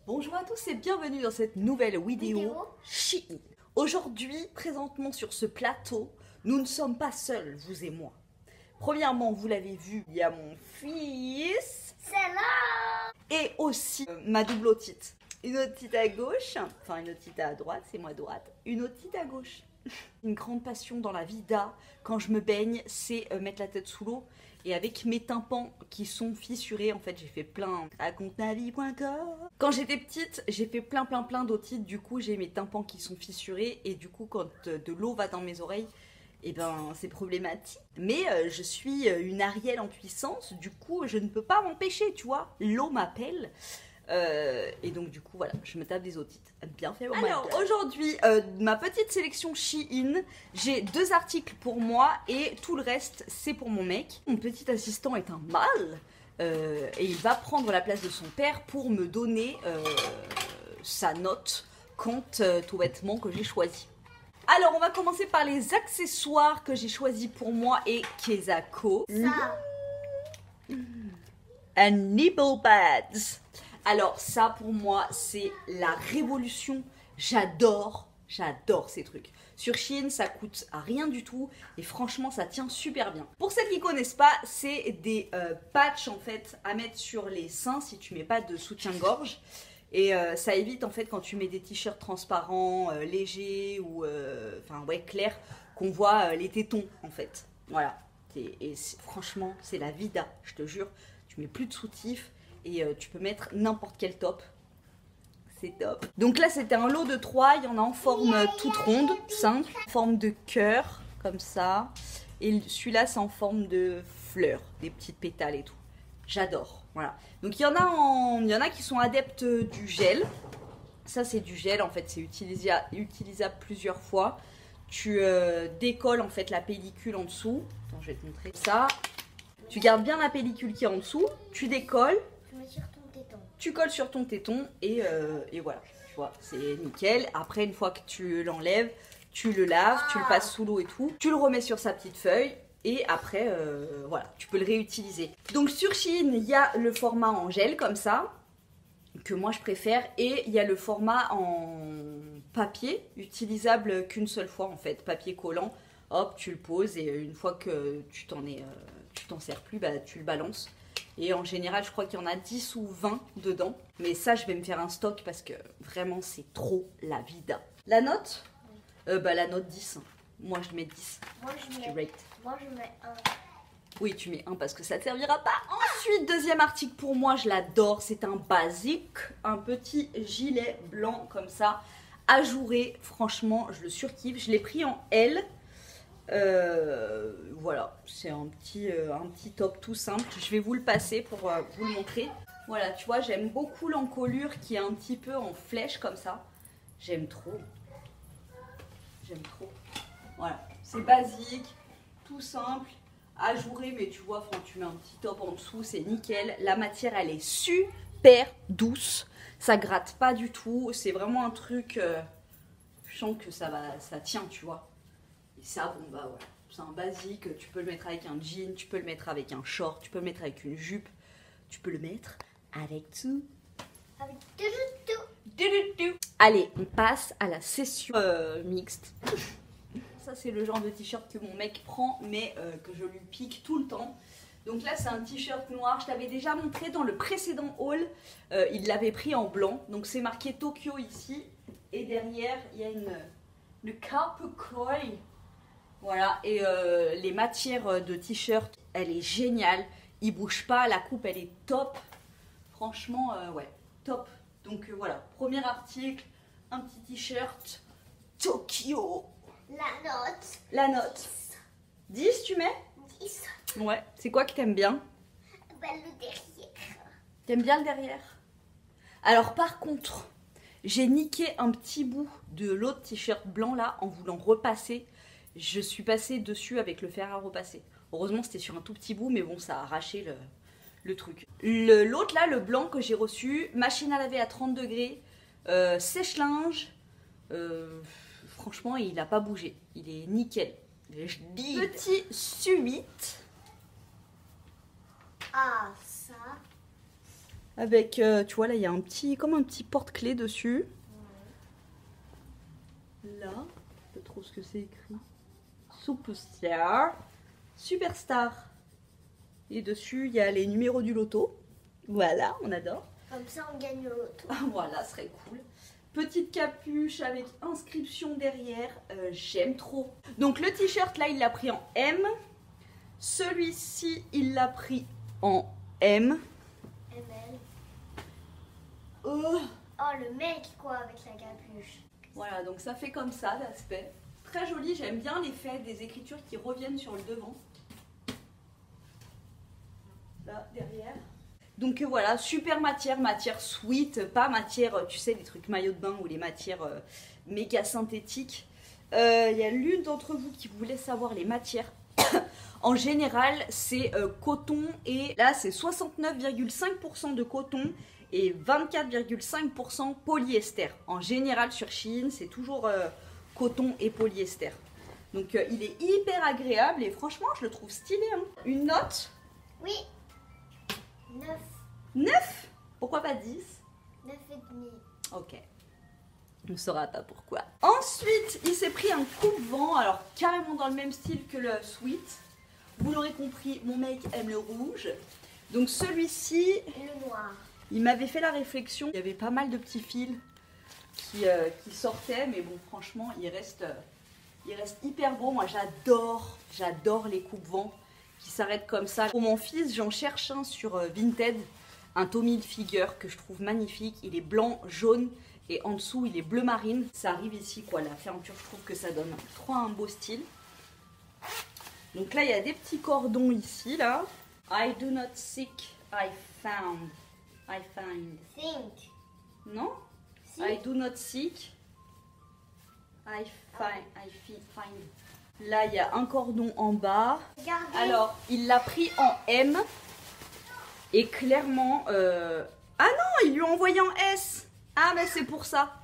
Bonjour à tous et bienvenue dans cette nouvelle vidéo Shein. Aujourd'hui, présentement sur ce plateau, nous ne sommes pas seuls, vous et moi. Premièrement, vous l'avez vu, il y a mon fils. C'est là. Et aussi ma double otite. Une otite à gauche, enfin une otite à droite, c'est moi à droite. Une otite à gauche. Une grande passion dans la vida, quand je me baigne, c'est mettre la tête sous l'eau. Et avec mes tympans qui sont fissurés, en fait j'ai fait plein, raconte-ma-vie.com. Quand j'étais petite, j'ai fait plein d'otites, du coup j'ai mes tympans qui sont fissurés. Et du coup quand de l'eau va dans mes oreilles, et ben c'est problématique. Mais je suis une Ariel en puissance, du coup je ne peux pas m'empêcher, tu vois. L'eau m'appelle. Et donc du coup voilà, je me tape des otites. Bien fait. Alors aujourd'hui, ma petite sélection Shein, j'ai 2 articles pour moi et tout le reste c'est pour mon mec. Mon petit assistant est un mâle et il va prendre la place de son père pour me donner sa note quant aux vêtements que j'ai choisis. Alors on va commencer par les accessoires que j'ai choisis pour moi et Kezako. Ça. Un nipple pads. Alors ça pour moi c'est la révolution, j'adore ces trucs. Sur Shein ça coûte rien du tout et franchement ça tient super bien. Pour celles qui connaissent pas, c'est des patchs en fait à mettre sur les seins si tu mets pas de soutien-gorge. Et ça évite en fait quand tu mets des t-shirts transparents, légers ou enfin ouais clairs, qu'on voit les tétons en fait. Voilà. Et franchement c'est la vida, je te jure. Tu mets plus de soutif. Et tu peux mettre n'importe quel top. C'est top. Donc là, c'était un lot de 3. Il y en a en forme toute ronde, simple. En forme de cœur, comme ça. Et celui-là, c'est en forme de fleurs. Des petites pétales et tout. J'adore. Voilà. Donc il y en a qui sont adeptes du gel. Ça, c'est du gel. En fait, c'est utilisable plusieurs fois. Tu décolles en fait la pellicule en dessous. Attends, je vais te montrer ça. Tu gardes bien la pellicule qui est en dessous. Tu décolles. Sur ton téton. Tu colles sur ton téton et voilà, tu vois, c'est nickel. Après, une fois que tu l'enlèves, tu le laves, tu le passes sous l'eau et tout. Tu le remets sur sa petite feuille et après, voilà, tu peux le réutiliser. Donc sur Shein, il y a le format en gel comme ça, que moi je préfère. Et il y a le format en papier, utilisable qu'une seule fois en fait, papier collant. Hop, tu le poses et une fois que tu t'en sers plus, bah, tu le balances. Et en général, je crois qu'il y en a 10 ou 20 dedans. Mais ça, je vais me faire un stock parce que vraiment, c'est trop la vida. La note bah, la note 10. Moi, je mets 10. Moi, je mets 1. Oui, tu mets 1 parce que ça ne servira pas. Ensuite, deuxième article pour moi, je l'adore. C'est un basique. Un petit gilet blanc comme ça, ajouré. Franchement, je le surkiffe. Je l'ai pris en L. Voilà, c'est un petit top tout simple. Je vais vous le passer pour vous le montrer. Voilà, tu vois, j'aime beaucoup l'encolure qui est un petit peu en flèche comme ça. J'aime trop. J'aime trop. Voilà, c'est basique, tout simple, ajouré, mais tu vois, tu mets un petit top en dessous, c'est nickel. La matière, elle est super douce. Ça gratte pas du tout. C'est vraiment un truc, je sens que ça tient, tu vois. Et ça, bon bah voilà, c'est un basique, tu peux le mettre avec un jean, tu peux le mettre avec un short, tu peux le mettre avec une jupe, tu peux le mettre avec tout. Avec tout. Allez, on passe à la session mixte. Ça c'est le genre de t-shirt que mon mec prend, mais que je lui pique tout le temps. Donc là c'est un t-shirt noir, je t'avais déjà montré dans le précédent haul, il l'avait pris en blanc. Donc c'est marqué Tokyo ici, et derrière il y a le Carpe Koi. Voilà, et les matières de t-shirt, elle est géniale. Il bouge pas, la coupe, elle est top. Franchement, ouais, top. Donc voilà, premier article, un petit t-shirt Tokyo. La note. 10, tu mets? 10. Ouais, c'est quoi que t'aimes bien? Bah, le derrière. T'aimes bien le derrière? Alors par contre, j'ai niqué un petit bout de l'autre t-shirt blanc là en voulant repasser. Je suis passée dessus avec le fer à repasser. Heureusement, c'était sur un tout petit bout, mais bon, ça a arraché le truc. L'autre là, le blanc que j'ai reçu, machine à laver à 30 degrés, sèche-linge. Franchement, il n'a pas bougé. Il est nickel. Petit suite. Ah, ça. Avec, tu vois là, il y a comme un petit porte-clés dessus. Là, je sais pas trop ce que c'est écrit. Superstar. Superstar. Et dessus, il y a les numéros du loto. Voilà, on adore. Comme ça, on gagne le loto. Voilà, ce serait cool. Petite capuche avec inscription derrière. J'aime trop. Donc le t-shirt, là, il l'a pris en M. Celui-ci, il l'a pris en M. ML. Oh, le mec, quoi, avec la capuche. voilà, donc ça fait comme ça l'aspect. Très joli, j'aime bien l'effet des écritures qui reviennent sur le devant. Là, derrière. Donc voilà, super matière sweet, pas matière, tu sais, les trucs maillot de bain ou les matières méga synthétiques. Il y a l'une d'entre vous qui voulait savoir les matières. En général, c'est coton et là, c'est 69,5% de coton et 24,5% polyester. En général, sur Shein, c'est toujours coton et polyester. Donc il est hyper agréable et franchement, je le trouve stylé. Hein. Une note? Oui. 9. 9? Pourquoi pas 10? 9,5. Ok. On ne saura pas pourquoi. Ensuite, il s'est pris un coupe-vent, alors carrément dans le même style que le sweat. Vous l'aurez compris, mon mec aime le rouge. Donc celui-ci, Le noir. il m'avait fait la réflexion. Il y avait pas mal de petits fils qui sortaient, mais bon, franchement, il reste hyper beau. Moi, j'adore les coupe-vents qui s'arrêtent comme ça. Pour mon fils, j'en cherche un sur Vinted, un Tommy Hilfiger que je trouve magnifique. Il est blanc, jaune et en dessous, il est bleu marine. Ça arrive ici, quoi. La fermeture, je trouve que ça donne trop un beau style. Donc là, il y a des petits cordons ici, là. I do not seek, I found. I find. Think. Non? Si. I do not seek, I find. Là, il y a un cordon en bas. Regardez. Alors, il l'a pris en M. Et clairement... Ah non, il lui a envoyé en S. Ah, mais c'est pour ça.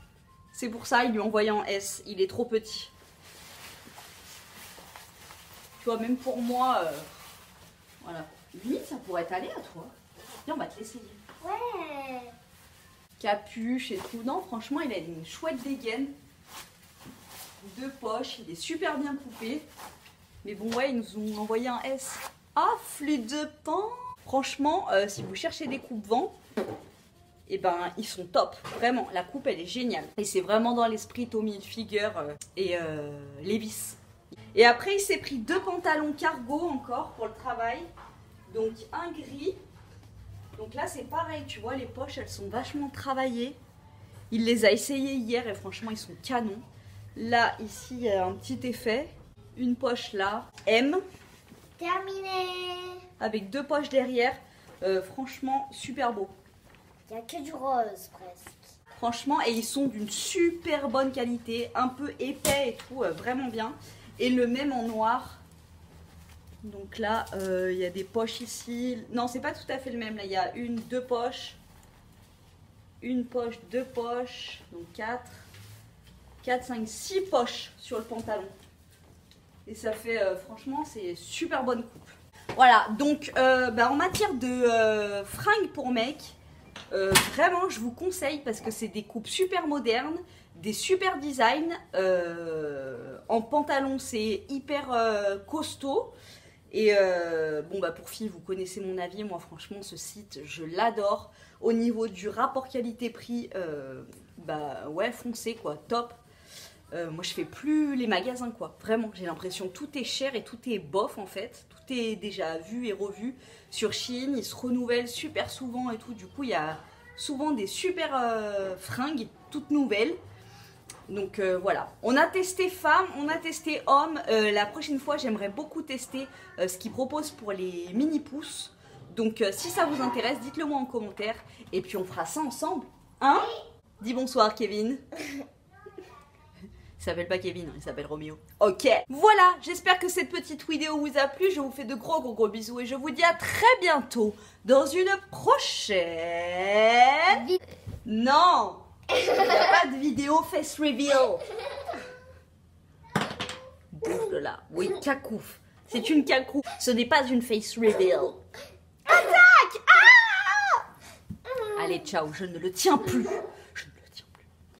C'est pour ça, il lui a envoyé en S. Il est trop petit. Tu vois, même pour moi... Voilà. Limite, ça pourrait t'aller à toi. Viens, on va te l'essayer. Ouais. Capuche et tout. Non, franchement, il a une chouette dégaine. 2 poches. Il est super bien coupé. Mais bon, ouais, ils nous ont envoyé un S. Ah, flûte de pan. Franchement, si vous cherchez des coupes-vents, eh ben, ils sont top. Vraiment, la coupe, elle est géniale. Et c'est vraiment dans l'esprit Tommy Hilfiger et Levi's. Et après, il s'est pris 2 pantalons cargo encore pour le travail. Donc, un gris. Donc là, c'est pareil, tu vois, les poches, elles sont vachement travaillées. Il les a essayées hier et franchement, ils sont canons. Là, ici, il y a un petit effet. Une poche là, M. Terminé. Avec 2 poches derrière. Franchement, super beau. Il n'y a que du rose presque. Franchement, et ils sont d'une super bonne qualité. Un peu épais et tout, vraiment bien. Et le même en noir. Donc là, il y a des poches ici. Non, c'est pas tout à fait le même. Là, il y a 1, 2 poches. 1 poche, 2 poches. Donc 4, 5, 6 poches sur le pantalon. Et ça fait, franchement, c'est super bonne coupe. Voilà, donc en matière de fringues pour mecs, vraiment, je vous conseille parce que c'est des coupes super modernes, des super designs. En pantalon, c'est hyper costaud. Et pour filles, vous connaissez mon avis. Moi, franchement, ce site, je l'adore. Au niveau du rapport qualité-prix, ouais, foncez quoi, top. Moi, je fais plus les magasins, quoi. Vraiment, j'ai l'impression que tout est cher et tout est bof, en fait. Tout est déjà vu et revu sur Shein. Ils se renouvellent super souvent et tout. Du coup, il y a souvent des super fringues toutes nouvelles. Donc voilà, on a testé femmes, on a testé hommes. La prochaine fois, j'aimerais beaucoup tester ce qu'ils proposent pour les mini-pouces. Donc si ça vous intéresse, dites-le moi en commentaire. Et puis on fera ça ensemble. Hein? Dis bonsoir, Kevin. Il s'appelle pas Kevin, il s'appelle Roméo. Ok, voilà, j'espère que cette petite vidéo vous a plu. Je vous fais de gros bisous et je vous dis à très bientôt dans une prochaine... Non, il n'y a pas de vidéo face reveal. Bouge de là. Oui, cacouf. C'est une cacouf. Ce n'est pas une face reveal. Attaque! Ah! Allez, ciao, je ne le tiens plus.